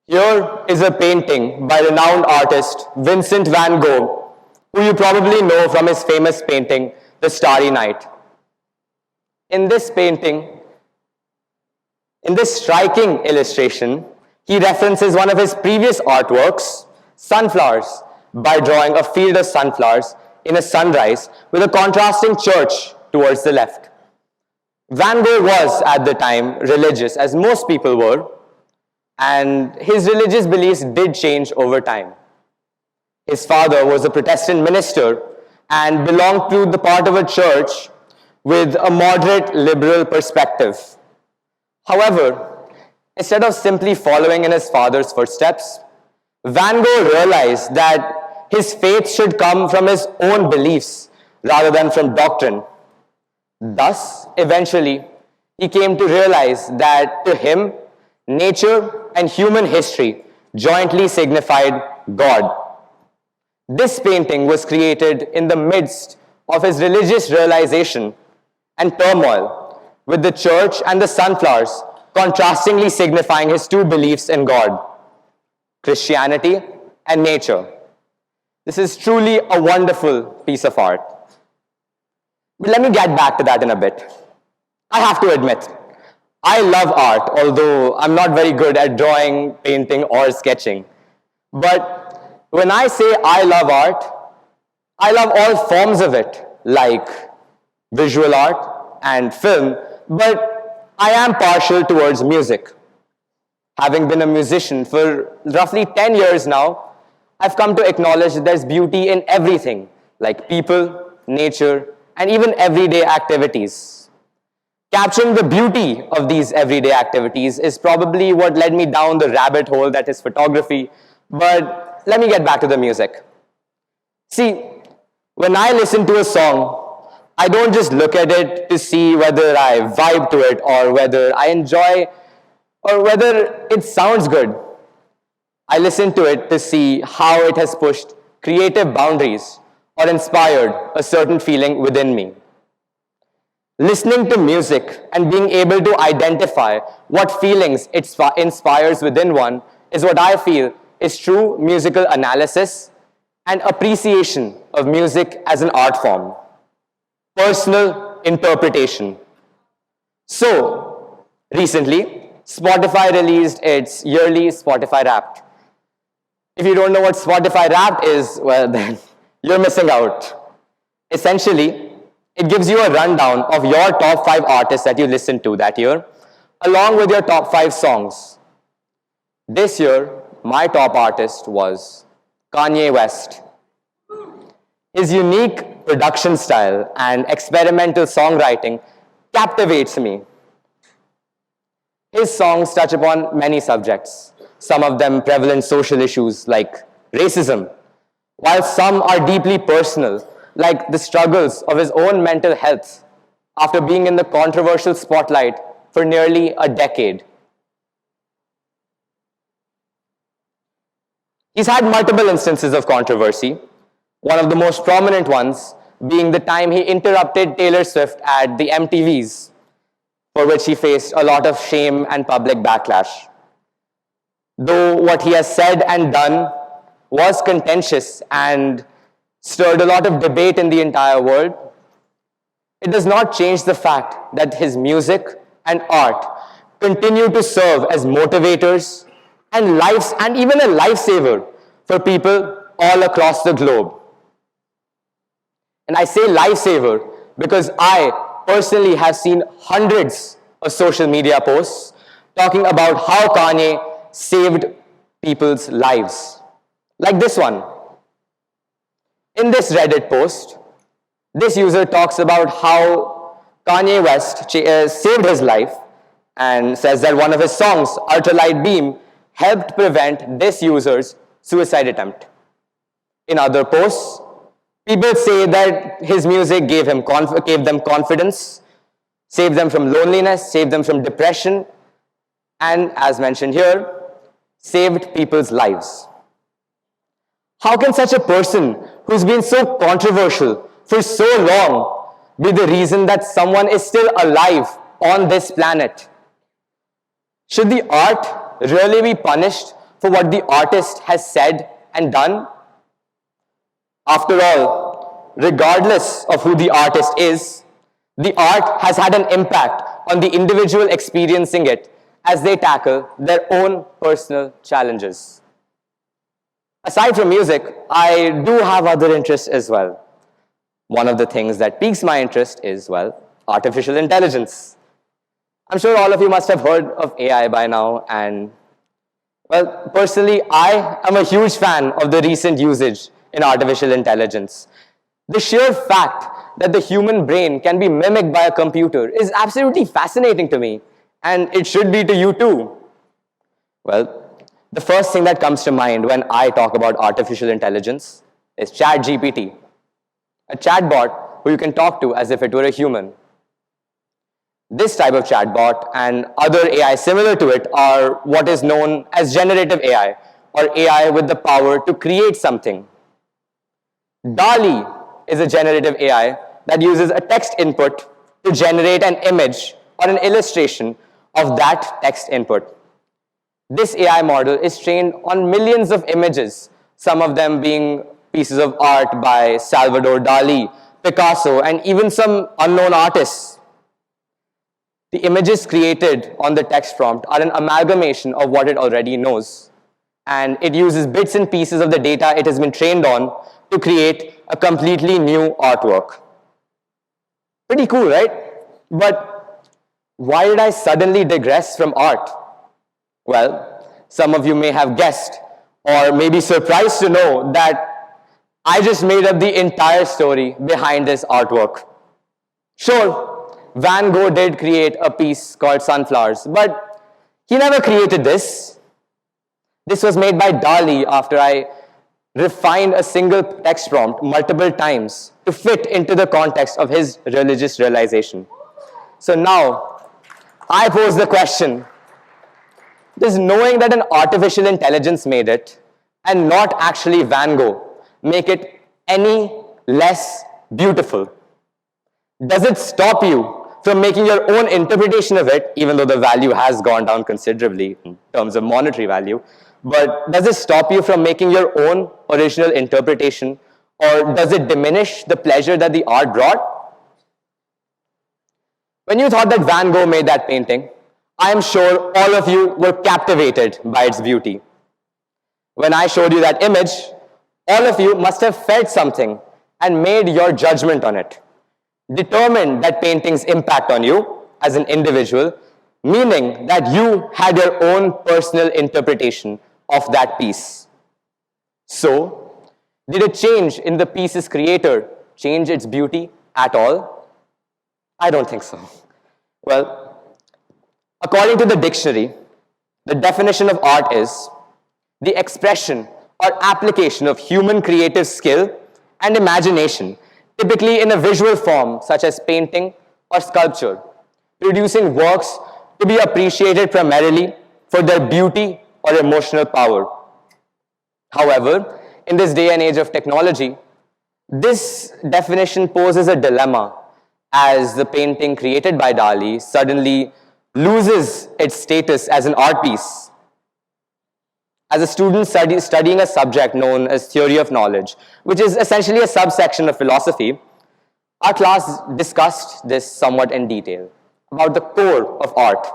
Here is a painting by renowned artist Vincent van Gogh, who you probably know from his famous painting, The Starry Night. In this painting, in this striking illustration, he references one of his previous artworks, sunflowers, by drawing a field of sunflowers in a sunrise with a contrasting church towards the left. Van Gogh was, at the time, religious, as most people were, and his religious beliefs did change over time. His father was a Protestant minister and belonged to the part of a church with a moderate liberal perspective. However, instead of simply following in his father's footsteps, Van Gogh realized that his faith should come from his own beliefs rather than from doctrine. Thus, eventually, he came to realize that to him, nature and human history jointly signified God. This painting was created in the midst of his religious realization and turmoil, with the church and the sunflowers contrastingly signifying his two beliefs in God, Christianity and nature. This is truly a wonderful piece of art. But let me get back to that in a bit. I have to admit, I love art, although I'm not very good at drawing, painting, or sketching. But when I say I love art, I love all forms of it, like visual art and film, but I am partial towards music. Having been a musician for roughly 10 years now, I've come to acknowledge that there's beauty in everything, like people, nature, and even everyday activities. Capturing the beauty of these everyday activities is probably what led me down the rabbit hole that is photography, but let me get back to the music. See, when I listen to a song, I don't just look at it to see whether I vibe to it or whether I enjoy or whether it sounds good. I listen to it to see how it has pushed creative boundaries or inspired a certain feeling within me. Listening to music and being able to identify what feelings it inspires within one is what I feel is true musical analysis and appreciation of music as an art form. Personal interpretation. So, recently, Spotify released its yearly Spotify Wrapped. If you don't know what Spotify Wrapped is, well then, you're missing out. Essentially, it gives you a rundown of your top 5 artists that you listened to that year, along with your top 5 songs. This year, my top artist was Kanye West. His unique production style and experimental songwriting captivates me. His songs touch upon many subjects, some of them prevalent social issues like racism, while some are deeply personal, like the struggles of his own mental health after being in the controversial spotlight for nearly a decade. He's had multiple instances of controversy, one of the most prominent ones being the time he interrupted Taylor Swift at the MTVs, for which he faced a lot of shame and public backlash. Though what he has said and done was contentious and stirred a lot of debate in the entire world, it does not change the fact that his music and art continue to serve as motivators and even a lifesaver for people all across the globe. And I say lifesaver because I personally have seen hundreds of social media posts talking about how Kanye saved people's lives. Like this one. In this Reddit post, this user talks about how Kanye West saved his life and says that one of his songs, Ultralight Beam, helped prevent this user's suicide attempt. In other posts, people say that his music gave them confidence, saved them from loneliness, saved them from depression, and as mentioned here, saved people's lives. How can such a person who's been so controversial for so long be the reason that someone is still alive on this planet? Should the art really be punished for what the artist has said and done? After all, regardless of who the artist is, the art has had an impact on the individual experiencing it as they tackle their own personal challenges. Aside from music, I do have other interests as well. One of the things that piques my interest is, well, artificial intelligence. I'm sure all of you must have heard of AI by now, and, well, personally, I am a huge fan of the recent usage in artificial intelligence. The sheer fact that the human brain can be mimicked by a computer is absolutely fascinating to me, and it should be to you too. Well, the first thing that comes to mind when I talk about artificial intelligence is ChatGPT, a chatbot who you can talk to as if it were a human. This type of chatbot and other AI similar to it are what is known as generative AI, or AI with the power to create something. DALL-E is a generative AI that uses a text input to generate an image or an illustration of that text input. This AI model is trained on millions of images, some of them being pieces of art by Salvador Dali, Picasso, and even some unknown artists. The images created on the text prompt are an amalgamation of what it already knows, and it uses bits and pieces of the data it has been trained on to create a completely new artwork. Pretty cool, right? But why did I suddenly digress from art? Well, some of you may have guessed or may be surprised to know that I just made up the entire story behind this artwork. Sure, Van Gogh did create a piece called Sunflowers, but he never created this. This was made by DALL-E after I refined a single text prompt multiple times to fit into the context of his religious realization. So now, I pose the question, does knowing that an artificial intelligence made it, and not actually Van Gogh, make it any less beautiful? Does it stop you from making your own interpretation of it, even though the value has gone down considerably in terms of monetary value? But does it stop you from making your own original interpretation, or does it diminish the pleasure that the art brought? When you thought that Van Gogh made that painting, I am sure all of you were captivated by its beauty. When I showed you that image, all of you must have felt something and made your judgment on it, determined that painting's impact on you as an individual, meaning that you had your own personal interpretation of that piece. So, did a change in the piece's creator change its beauty at all? I don't think so. Well, according to the dictionary, the definition of art is the expression or application of human creative skill and imagination, typically in a visual form such as painting or sculpture, producing works to be appreciated primarily for their beauty or emotional power. However, in this day and age of technology, this definition poses a dilemma, as the painting created by DALL-E suddenly loses its status as an art piece. As a student studying a subject known as theory of knowledge, which is essentially a subsection of philosophy, our class discussed this somewhat in detail, about the core of art.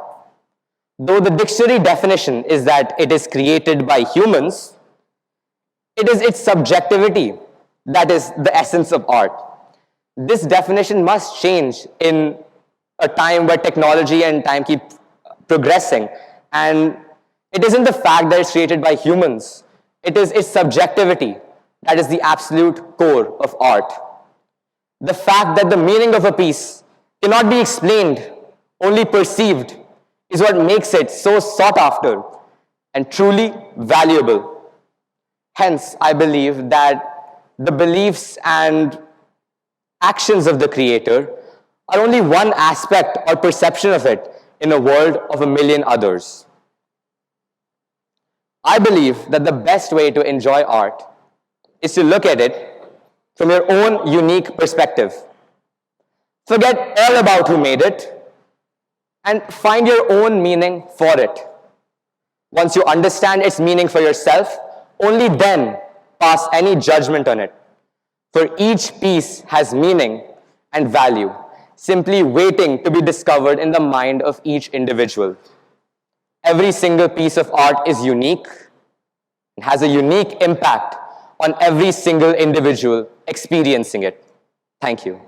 Though the dictionary definition is that it is created by humans, it is its subjectivity that is the essence of art. This definition must change in a time where technology and time keep progressing, and it isn't the fact that it's created by humans, it is its subjectivity that is the absolute core of art. The fact that the meaning of a piece cannot be explained, only perceived, is what makes it so sought after and truly valuable. Hence, I believe that the beliefs and actions of the creator are only one aspect or perception of it in a world of a million others. I believe that the best way to enjoy art is to look at it from your own unique perspective. Forget all about who made it and find your own meaning for it. Once you understand its meaning for yourself, only then pass any judgment on it. For each piece has meaning and value, simply waiting to be discovered in the mind of each individual. Every single piece of art is unique and has a unique impact on every single individual experiencing it. Thank you.